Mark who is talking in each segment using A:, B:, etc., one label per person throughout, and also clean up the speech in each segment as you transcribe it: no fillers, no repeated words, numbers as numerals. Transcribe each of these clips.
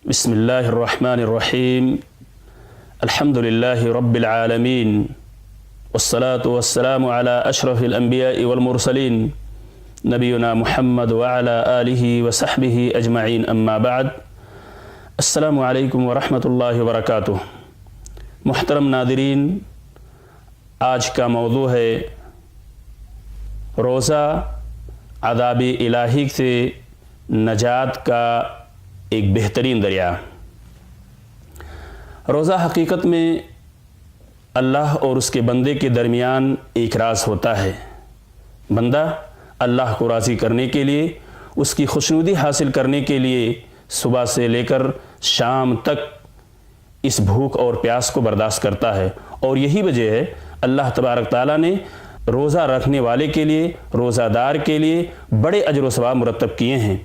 A: बिस्मिल्लाहिर रहमानिर रहीम अल्हम्दुलिल्लाहि रब्बिल आलमीन वस्सलातु वस्सलामु अला अशरफिल अंबिया'i वल मुरसलीन नबीना मुहम्मद व अला आलिहि व सहबिहि अजमईन अम्मा बाद। अस्सलामु अलैकुम व रहमतुल्लाहि व बरकातुहू। मुहतरम नादिरीन, आज का मौजू है रोज़ा अज़ाब इलाही से नजात का एक बेहतरीन दरिया। रोज़ा हकीकत में अल्लाह और उसके बंदे के दरमियान एक राज होता है। बंदा अल्लाह को राज़ी करने के लिए, उसकी खुशनुदी हासिल करने के लिए सुबह से लेकर शाम तक इस भूख और प्यास को बर्दाश्त करता है। और यही वजह है अल्लाह तबारक ताला ने रोज़ा रखने वाले के लिए, रोज़ादार के लिए बड़े अजर व सवाब मुरतब किए हैं।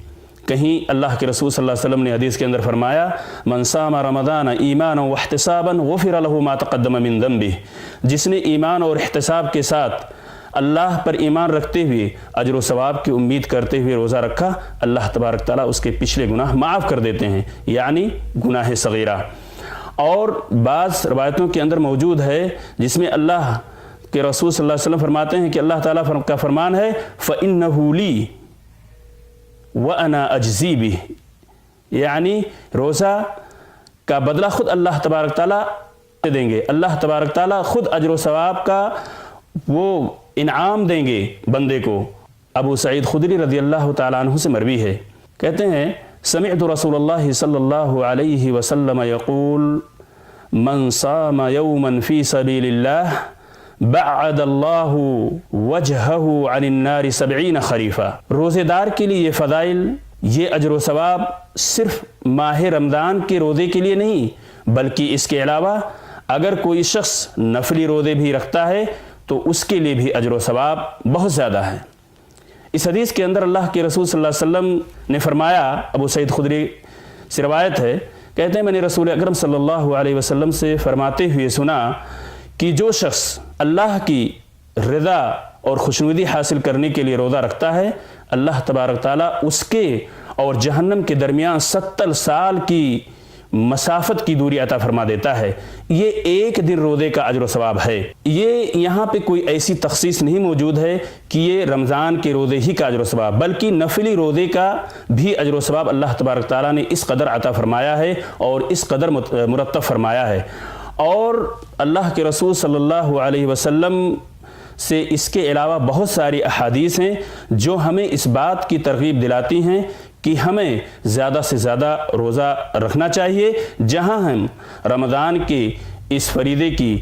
A: कहीं अल्लाह के रसूल सल्लल्लाहु अलैहि वसल्लम ने हदीस के अंदर फरमाया, मन सामा रमज़ान ईमान व इहतिसाबन गुफ़िर लहु मा तक़द्दम मिन ज़ंबिह। जिसने ईमान और इहतिसाब के साथ अल्लाह पर ईमान रखते हुए अजर व सवाब की उम्मीद करते हुए रोज़ा रखा, अल्लाह तबारक ताला उसके पिछले गुनाह माफ़ कर देते हैं, यानी गुनाह सगीरा। और बाज़ रवायतों के अंदर मौजूद है जिसमें अल्लाह के रसूल सल्लल्लाहु अलैहि वसल्लम फरमाते हैं कि अल्लाह ताला का फरमान है, फ़इन्नहु ली व अना अजज़ी बिह, यानी रोज़ा का बदला खुद अल्लाह तबारक ताला देंगे। अल्लाह तबारक ताला खुद अजर व सवाब का वो इनाम देंगे बंदे को। अबू सईद खुदरी रज़ी अल्लाह ताला अन्हु से मरवी है, कहते हैं समिअतु रसूलुल्लाह सल्लल्लाहु अलैहि वसल्लम यक़ूल मन सामा यौमन फ़ी सबीलिल्लाह बअदल्लाहु वजहहु अनिन नारि 70 खरीफा। रोज़ेदार के लिए ये फ़ज़ाइल, ये अजर व सवाब सिर्फ माह रमज़ान के रोज़े के लिए नहीं, बल्कि इसके अलावा अगर कोई शख्स नफली रोज़े भी रखता है तो उसके लिए भी अजर व सवाब बहुत ज़्यादा है। इस हदीस के अंदर अल्लाह के रसूल सल्लल्लाहु अलैहि वसल्लम ने फरमाया, अबू सईद खुदरी से रवायत है, कहते हैं मैंने रसूल अकरम सल्लल्लाहु अलैहि वसल्लम से फरमाते हुए सुना कि जो शख्स अल्लाह की रज़ा और खुशनुदी हासिल करने के लिए रोज़ा रखता है, अल्लाह तबारक ताला उसके और जहन्नम के दरमियान 70 साल की मसाफत की दूरी अता फरमा देता है। ये एक दिन रोज़े का अजर व सवाब है। ये यहाँ पे कोई ऐसी तखसीस नहीं मौजूद है कि ये रमज़ान के रोज़े ही का अजर व सवाब, बल्कि नफली रोज़े का भी अजर व सवाब अल्लाह तबारक ताला ने इस कदर अता फरमाया है और इस कदर मुरत्तब फरमाया है। और अल्लाह के रसूल सल्लल्लाहु अलैहि वसल्लम से इसके अलावा बहुत सारी अहादीस हैं जो हमें इस बात की तरगीब दिलाती हैं कि हमें ज़्यादा से ज़्यादा रोज़ा रखना चाहिए। जहां हम रमज़ान के इस फरीदे की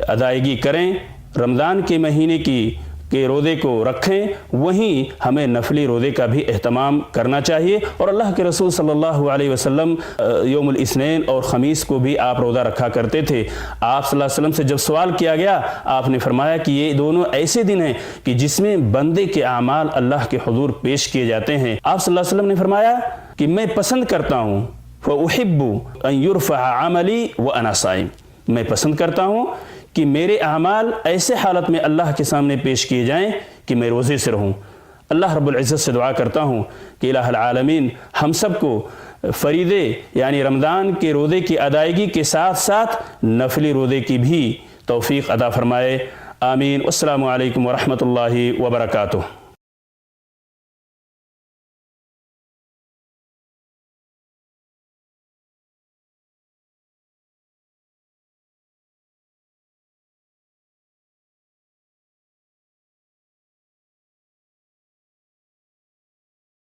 A: अदायगी करें, रमज़ान के महीने के रोज़े को रखें, वहीं हमें नफली रोज़े का भी एहतमाम करना चाहिए। और अल्लाह के रसूल सल्लल्लाहु अलैहि वसल्लम यौमुल इस्नैन और ख़मीस को भी आप रोज़ा रखा करते थे। आप सल्लल्लाहु अलैहि वसल्लम से जब सवाल किया गया, आपने फरमाया कि ये दोनों ऐसे दिन हैं कि जिसमें बंदे के आमाल अल्लाह के हुज़ूर पेश किए जाते हैं। आप सल्लल्लाहु अलैहि वसल्लम ने फरमाया कि मैं पसंद करता हूँ, फ़उहिब्बु अन युरफ़अ अमली व अना साइम, मैं पसंद करता हूँ कि मेरे अमाल ऐसे हालत में अल्लाह के सामने पेश किए जाएं कि मैं रोज़े से रहूं। अल्लाह रब्बुल इज़्ज़त से दुआ करता हूं कि इलाहुल आलमीन हम सबको फरीदे यानी रमज़ान के रोज़े की अदायगी के साथ साथ नफली रोज़े की भी तौफ़ीक़ अता फरमाए। आमीन। अस्सलामु अलैकुम व रहमतुल्लाहि व बरकातुहू।